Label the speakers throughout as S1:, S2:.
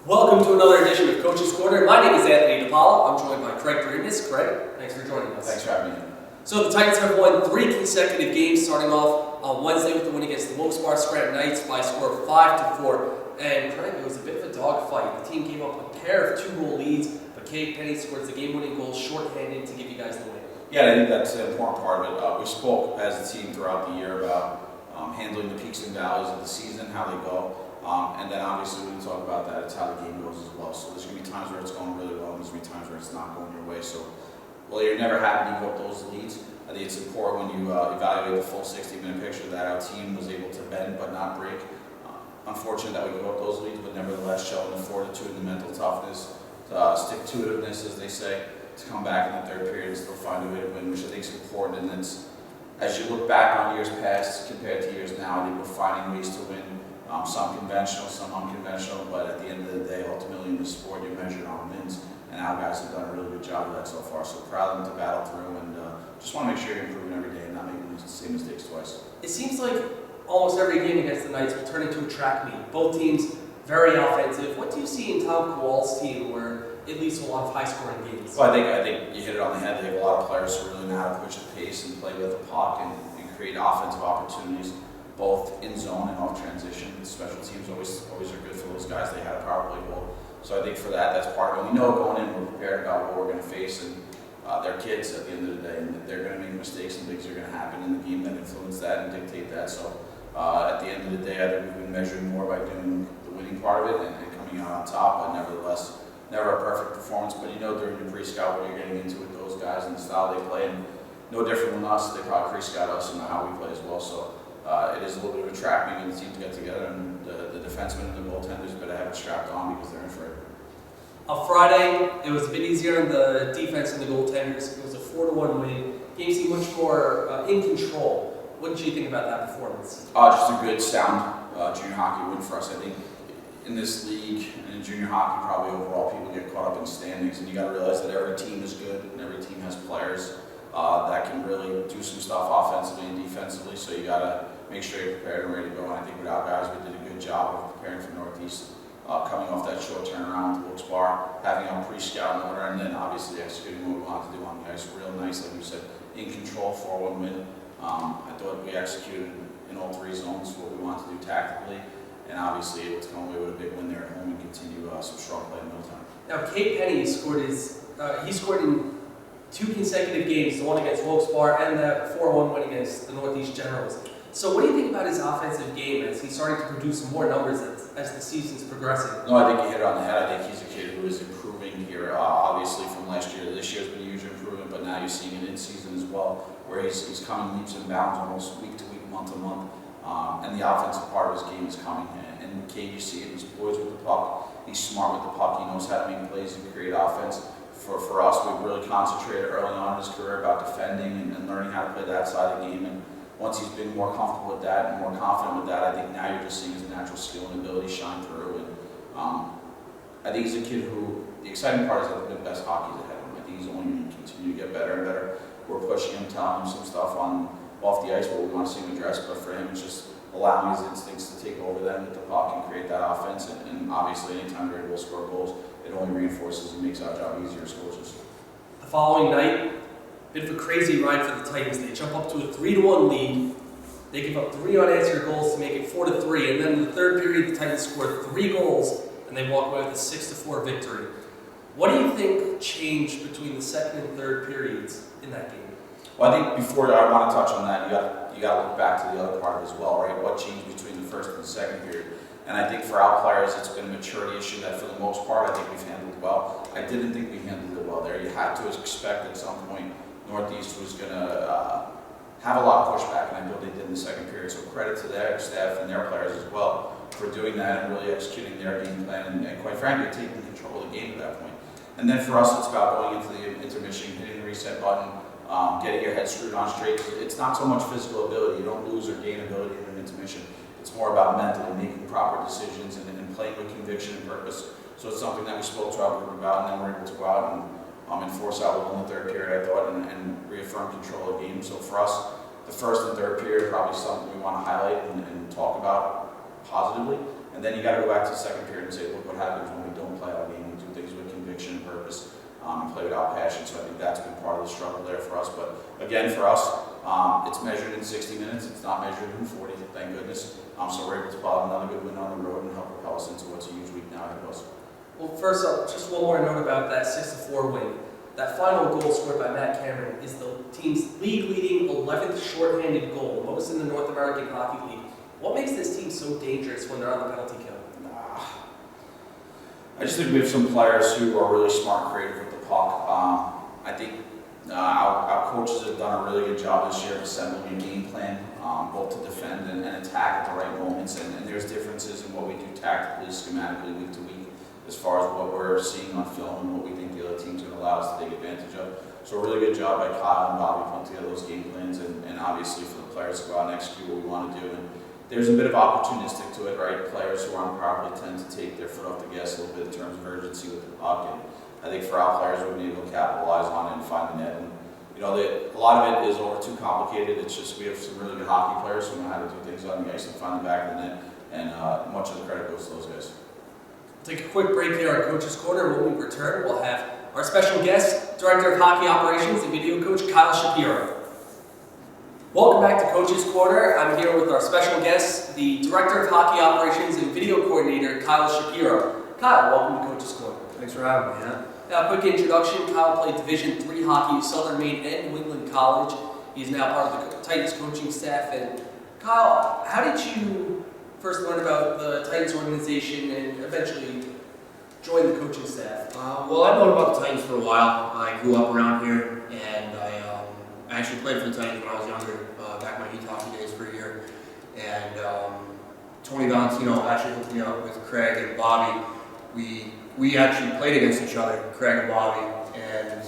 S1: Welcome to another edition of Coach's Corner. My name is Anthony DePaula. I'm joined by Craig Doremus. Craig, thanks for joining us.
S2: Thanks for having me.
S1: So the Titans have won 3 consecutive games, starting off on Wednesday with the win against the Wilkes-Barre Scranton Knights by a score of 5-4. And Craig, it was a bit of a dogfight. The team gave up a pair of 2-goal leads, but Cade Penny scores the game-winning goal shorthanded to give you guys the win.
S2: Yeah, I think that's an important part of it. We spoke as a team throughout the year about handling the peaks and valleys of the season, how they go. And then obviously when we talk about that, it's how the game goes as well. So there's going to be times where it's going really well, and there's going to be times where it's not going your way. So while you're never happy to give up those leads, I think it's important when you evaluate the full 60-minute picture that our team was able to bend but not break. Unfortunate that we gave up those leads, but nevertheless showing the fortitude and the mental toughness, stick-to-itiveness, as they say, to come back in the third period and still find a way to win, which I think is important. And it's, as you look back on years past compared to years now, I think we're finding ways to win. Some conventional, some unconventional, but at the end of the day, ultimately in the sport, you're measured on wins, and our guys have done a really good job of that so far. So proud of them to battle through, and just want to make sure you're improving every day and not making the same mistakes twice.
S1: It seems like almost every game against the Knights will turn into a track meet. Both teams very offensive. What do you see in Tom Kowal's team where it leads to a lot of high-scoring games?
S2: Well, I think you hit it on the head. They have a lot of players who really know how to push the pace and play with the puck and create offensive opportunities, both in zone and off transition. Special teams always are good for those guys. They had a power play goal. So I think for that, that's part of it. We know going in, we're prepared about what we're going to face, and they're kids at the end of the day, and they're going to make mistakes, and things are going to happen in the game that influence that and dictate that. So at the end of the day, I think we've been measuring more by doing the winning part of it and coming out on top, but nevertheless, never a perfect performance. But you know during your pre-scout what you're getting into with those guys and the style they play, and no different than us, they probably pre-scout us and know how we play as well. So it is a little bit of a track meeting, the team to get together, and the defensemen and the goaltenders better have it strapped on because they're in for it.
S1: On Friday, it was a bit easier on the defense and the goaltenders. It was a 4-1 win. Game seemed much more in control. What did you think about that performance?
S2: Just a good, sound junior hockey win for us. I think in this league and in junior hockey, probably overall, people get caught up in standings, and you got to realize that every team is good and every team has players that can really do some stuff offensively and defensively. So you got to make sure you're prepared and ready to go. And I think with our guys, we did a good job of preparing for Northeast, coming off that short turnaround with Wilkes-Barre, having our pre-scout in order, and then obviously executing what we wanted to do on the ice real nice, like you said, in control, 4-1 win. I thought we executed in all 3 zones what we wanted to do tactically, and obviously able to come away with a big win there at home and continue some strong play in Middletown.
S1: Now, Cade Penny scored in 2 consecutive games, the one against Wilkes-Barre and the 4-1 win against the Northeast Generals. So what do you think about his offensive game as he's starting to produce more numbers as the season's progressing?
S2: No, I think you hit it on the head. I think he's a kid who is improving here. Obviously from last year to this year has been a huge improvement, but now you're seeing it in season as well, where he's coming leaps and bounds almost week to week, month to month. And the offensive part of his game is coming. And Cade, you see it, he's poised with the puck, he's smart with the puck, he knows how to make plays and create offense. For us, we've really concentrated early on in his career about defending and learning how to play that side of the game. And once he's been more comfortable with that and more confident with that, I think now you're just seeing his natural skill and ability shine through. And I think he's a kid who, the exciting part is that the best hockey's ahead of him. I think he's only going to continue to get better and better. We're pushing him, telling him some stuff off the ice, what we want to see him address, but for him, it's just allowing his instincts to take over them with the puck and create that offense. And obviously, anytime you're able to score goals, it only reinforces and makes our job easier as coaches.
S1: The following night, bit of a crazy ride for the Titans. They jump up to a 3-1 lead. They give up 3 unanswered goals to make it 4-3. And then in the third period, the Titans scored 3 goals, and they walk away with a 6-4 victory. What do you think changed between the second and third periods in that game?
S2: Well, I think before I want to touch on that, you got to look back to the other part of it as well, right? What changed between the first and the second period? And I think for our players, it's been a maturity issue that for the most part, I think we've handled well. I didn't think we handled it well there. You had to expect at some point Northeast was going to have a lot of pushback, and I know they did in the second period. So credit to their staff and their players as well for doing that and really executing their game plan and quite frankly, taking control of the game at that point. And then for us, it's about going into the intermission, hitting the reset button, getting your head screwed on straight. It's not so much physical ability. You don't lose or gain ability in an intermission. It's more about mentally making proper decisions and playing with conviction and purpose. So it's something that we spoke to our group about, and then we're able to go out and enforce our will in the third period, I thought, and reaffirm control of the game. So for us, the first and third period are probably something we want to highlight and talk about positively. And then you got to go back to the second period and say, look what happens when we don't play our game. We do things with conviction and purpose, and play without passion. So I think that's been part of the struggle there for us. But again, for us, it's measured in 60 minutes. It's not measured in 40, thank goodness. So we're able to pull out another good win on the road and help propel us into what's a huge week now ahead of us.
S1: Well, first up, just one more note about that 6-4 win. That final goal scored by Matt Cameron is the team's league-leading 11th shorthanded goal, most in the North American Hockey League. What makes this team so dangerous when they're on the penalty kill?
S2: I just think we have some players who are really smart, creative with the puck. I think our coaches have done a really good job this year of assembling a game plan, both to defend and attack at the right moments. And there's differences in what we do tactically, schematically, week to week, as far as what we're seeing on film and what we think the other team's going to allow us to take advantage of. So a really good job by Kyle and Bobby putting together those game plans, and obviously for the players to go out and execute what we want to do. And there's a bit of opportunistic to it, right? Players who aren't properly tend to take their foot off the gas a little bit in terms of urgency with the puck. And I think for our players, we've been able to capitalize on it and find the net. And you know, a lot of it is over too complicated. It's just we have some really good hockey players who know how to do things on the ice and find the back of the net. And much of the credit goes to those guys.
S1: Take a quick break here on Coach's Corner. When we return, we'll have our special guest, Director of Hockey Operations and Video Coach, Kyle Shapiro. Welcome back to Coach's Corner. I'm here with our special guest, the Director of Hockey Operations and Video Coordinator, Kyle Shapiro. Kyle, welcome to Coach's Corner.
S3: Thanks for having me, huh?
S1: Now, a quick introduction. Kyle played Division III hockey at Southern Maine and New England College. He's now part of the Titans coaching staff. And Kyle, how did you first learn about the Titans organization and eventually join the coaching staff?
S3: Well, I've known about the Titans for a while. I grew up around here, and I actually played for the Titans when I was younger, back in my youth hockey days for a year. And Tony Valentino actually hooked me up with Craig and Bobby. We actually played against each other, Craig and Bobby, and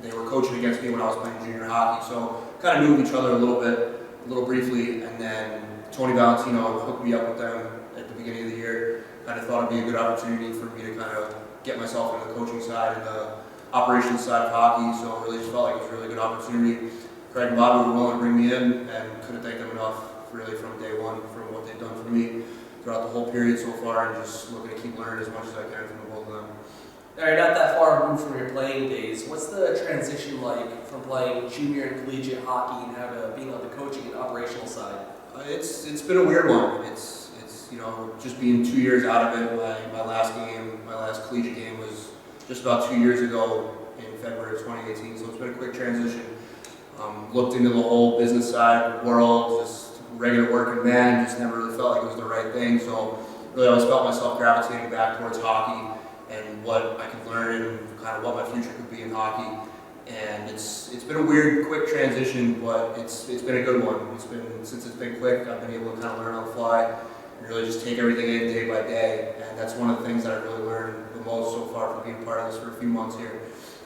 S3: they were coaching against me when I was playing junior hockey. So kind of knew of each other a little briefly, and then Tony Valentino hooked me up with them at the beginning of the year. Kind of thought it'd be a good opportunity for me to kind of get myself into the coaching side and the operations side of hockey. So I really just felt like it was a really good opportunity. Craig and Bobby were willing to bring me in, and couldn't thank them enough really from day one for what they've done for me throughout the whole period so far, and just looking to keep learning as much as I can from the both of them.
S1: Now, you're not that far removed from your playing days. What's the transition like from playing junior and collegiate hockey and how to being on the coaching and operational side?
S3: It's been a weird one. It's you know, just being 2 years out of it. My last collegiate game was just about 2 years ago in February of 2018. So it's been a quick transition. Looked into the whole business side world, just regular working man, just never really felt like it was the right thing. So really always felt myself gravitating back towards hockey and what I could learn and kind of what my future could be in hockey. And it's been a weird, quick transition, but it's been a good one. Since it's been quick, I've been able to kind of learn on the fly and really just take everything in day by day. And that's one of the things that I've really learned the most so far from being part of this for a few months here.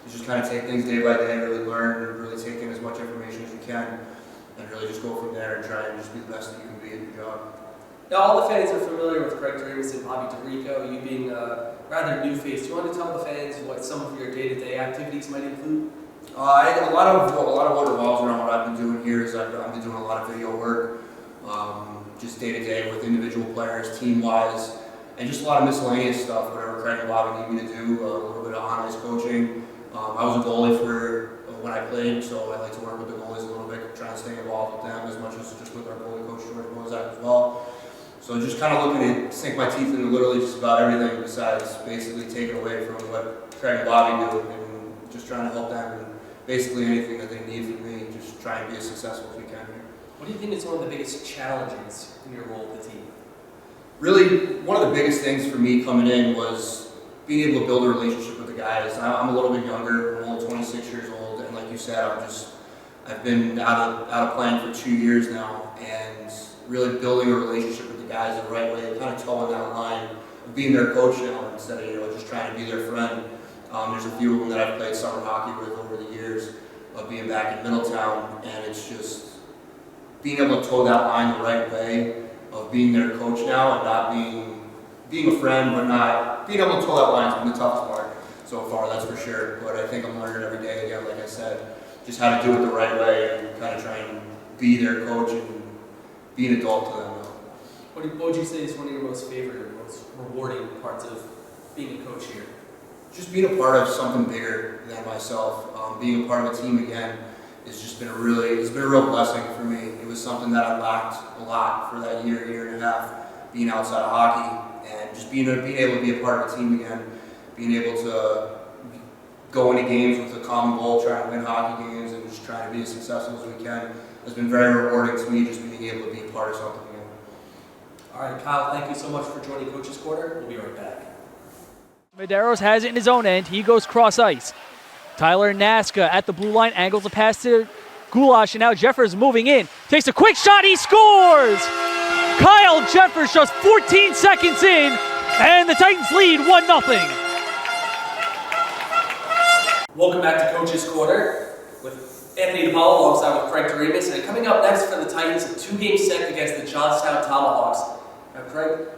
S3: You just kind of take things day by day, really learn, and really take in as much information as you can, and really just go from there and try and just be the best that you can be at your job.
S1: Now, all the fans are familiar with Craig Doremus and Bobby DeRico, you being a rather new face. Do you want to tell the fans what some of your day-to-day activities might include?
S3: A lot of what revolves around what I've been doing here is I've been doing a lot of video work, just day to day with individual players, team wise, and just a lot of miscellaneous stuff, whatever Craig and Bobby need me to do. A little bit of on-ice coaching. I was a goalie for when I played, so I like to work with the goalies a little bit, trying to stay involved with them as much as just with our goalie coach George Bozak as well. So just kind of looking to sink my teeth into literally just about everything besides basically taking away from what Craig and Bobby do, and just trying to help them in basically anything that they need from me, just try and be as successful as we can here.
S1: What do you think is one of the biggest challenges in your role with the team?
S3: Really, one of the biggest things for me coming in was being able to build a relationship with the guys. I'm a little bit younger, I'm only 26 years old, and like you said, I've been out of playing for 2 years now, and really building a relationship with the guys the right way, kind of towing that line of being their coach now instead of just trying to be their friend. There's a few of them that I've played summer hockey with over the years of being back in Middletown, and it's just being able to toe that line the right way of being their coach now and not being a friend, but not being able to toe that line has been the toughest part so far, that's for sure. But I think I'm learning every day again, like I said, just how to do it the right way and kind of try and be their coach and be an adult to them.
S1: What would you say is one of your most favorite or most rewarding parts of being a coach here?
S3: Just being a part of something bigger than myself, being a part of a team again, it's been a real blessing for me. It was something that I lacked a lot for that year and a half, being outside of hockey, and just being able to be a part of a team again, being able to go into games with a common goal, trying to win hockey games, and just trying to be as successful as we can, has been very rewarding to me, just being able to be a part of something again.
S1: All right, Kyle, thank you so much for joining Coach's Corner. We'll be right back.
S4: Medeiros has it in his own end. He goes cross ice. Tyler Naska at the blue line, angles a pass to Gulash, and now Jeffers moving in. Takes a quick shot, he scores! Kyle Jeffers just 14 seconds in, and the Titans lead 1-0.
S1: Welcome back to Coach's Corner with Anthony DePaulo alongside with Craig Doremus. And coming up next for the Titans, a 2-game set against the Johnstown Tomahawks. Now, Craig,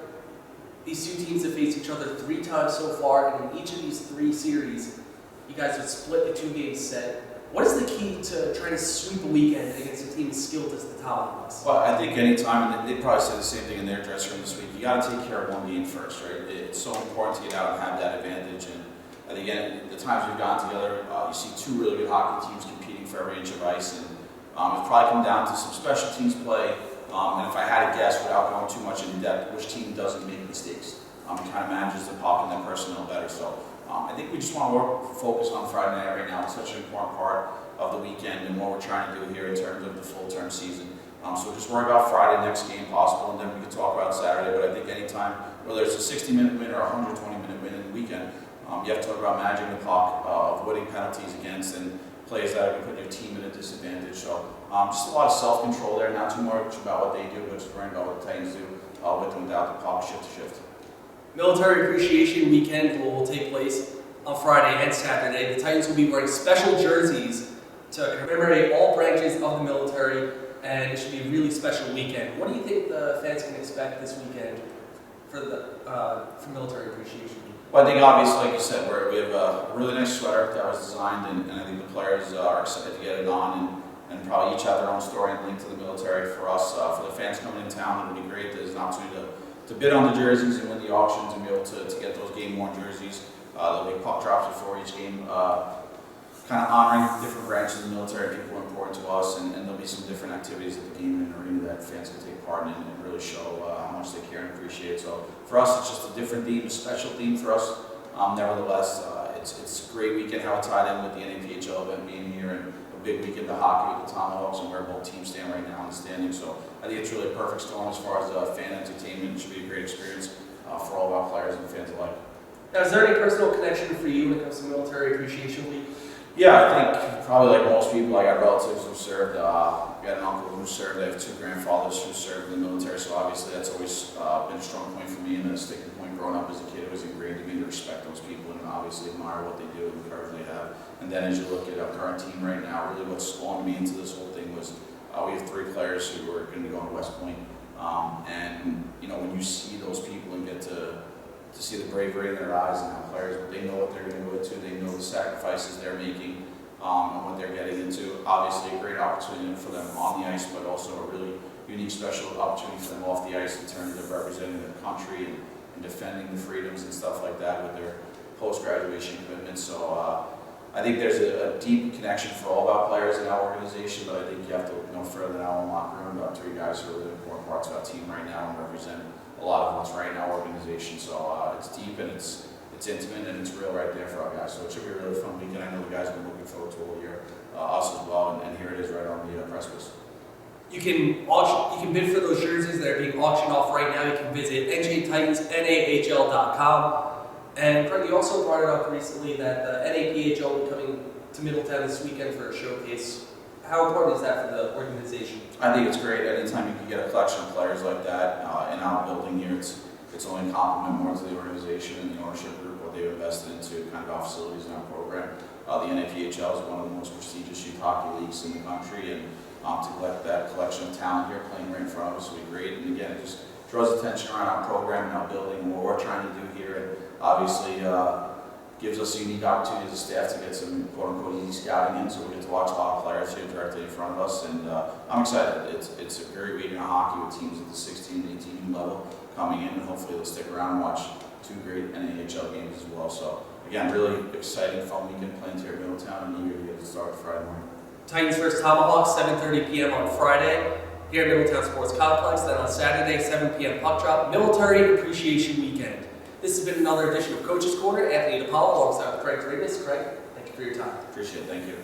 S1: these two teams have faced each other 3 times so far, and in each of these 3 series, you guys have split the 2-game set. What is the key to trying to sweep a weekend against a team as skilled as the Tomahawks?
S2: Well, I think any time, and they probably say the same thing in their dressing room this week, you got to take care of one game first, right? It's so important to get out and have that advantage. And I think again, the times we've gotten together, you see 2 really good hockey teams competing for every inch of ice, and it's probably come down to some special teams play. And if I had to guess, without going too much in depth, which team doesn't make mistakes, and kind of manages the puck and their personnel better. So I think we just want to focus on Friday night right now. It's such an important part of the weekend and what we're trying to do here in terms of the full-term season. So just worry about Friday, next game possible, and then we can talk about Saturday. But I think anytime, whether it's a 60-minute win or a 120-minute win in the weekend, you have to talk about managing the puck, avoiding penalties against, and plays that are going to put your team at a disadvantage. So just a lot of self-control there, not too much about what they do, but just worrying about what the Titans do with and without the puck, shift to shift.
S1: Military Appreciation Weekend will take place on Friday and Saturday. The Titans will be wearing special jerseys to commemorate all branches of the military, and it should be a really special weekend. What do you think the fans can expect this weekend for Military Appreciation Week?
S2: Well, I think obviously, like you said, we have a really nice sweater that was designed, and I think the players are excited to get it on, and probably each have their own story and link to the military. For us, for the fans coming in town, it'll be great. There's an opportunity to bid on the jerseys and win the auctions and be able to get those game-worn jerseys. There'll be puck drops before each game, kind of honoring different branches of the military, people who are important to us, and there'll be some different activities at the game and arena that fans can take part in and really show how much they care and appreciate. So for us, it's just a different theme, a special theme for us. Nevertheless, it's a great weekend how it tied in with the NAPHL event being here, and a big weekend of hockey with the Tomahawks and where both teams stand right now in the standing. So I think it's really a perfect storm as far as fan entertainment. It should be a great experience for all of our players and fans alike.
S1: Now, is there any personal connection for you when it comes to Military Appreciation Week?
S2: Yeah, I think probably like most people, I got relatives who served. I got an uncle who served. I have 2 grandfathers who served in the military, so obviously that's always been a strong point for me and a sticking point growing up as a kid. It was ingrained in me to respect those people and obviously admire what they do and the courage they have. And then as you look at our current team right now, really what's spawned me into this whole thing was we have 3 players who are going to be going to West Point. And you know, when you see those people and get to see the bravery in their eyes and how players, they know what they're going to go into, they know the sacrifices they're making and what they're getting into. Obviously a great opportunity for them on the ice, but also a really unique, special opportunity for them off the ice in terms of representing their country and defending the freedoms and stuff like that with their post-graduation commitments. So I think there's a deep connection for all of our players in our organization, but I think you have to know further than our own locker room about 3 guys who are really important parts of our team right now and represent a lot of what's right in our organization. So it's deep and it's intimate and it's real right there for our guys. So it should be a really fun weekend. I know the guys have been looking forward to all year, us as well, and here it is right on the precipice.
S1: You can bid for those jerseys that are being auctioned off right now. You can visit NJTitansNAHL.com. And Craig, you also brought it up recently that the NAPHL will be coming to Middletown this weekend for a showcase. How important is that for the organization?
S2: I think it's great. Anytime you can get a collection of players like that in our building here, it's only a compliment more to the organization and the ownership group, what they've invested into kind of our facilities and our program. The NAPHL is one of the most prestigious youth hockey leagues in the country, and to collect that collection of talent here playing right in front of us will be great. And again, it just draws attention around our program and our building and what we're trying to do here. And obviously, gives us a unique opportunity as a staff to get some quote-unquote easy scouting in, so we get to watch a lot of players here directly in front of us, and I'm excited. It's a great weekend of hockey with teams at the 16 and 18 level coming in, and hopefully they'll stick around and watch 2 great NAHL games as well. So again, really exciting fun weekend planned here at Middletown, and eager to get it started Friday morning.
S1: Titans vs. Tomahawks, 7:30 p.m. on Friday here at Middletown Sports Complex. Then on Saturday, 7 p.m. puck drop, Military Appreciation Weekend. This has been another edition of Coach's Corner. Anthony DePaul alongside Craig Doremus. Craig, thank you for your time.
S2: Appreciate it. Thank you.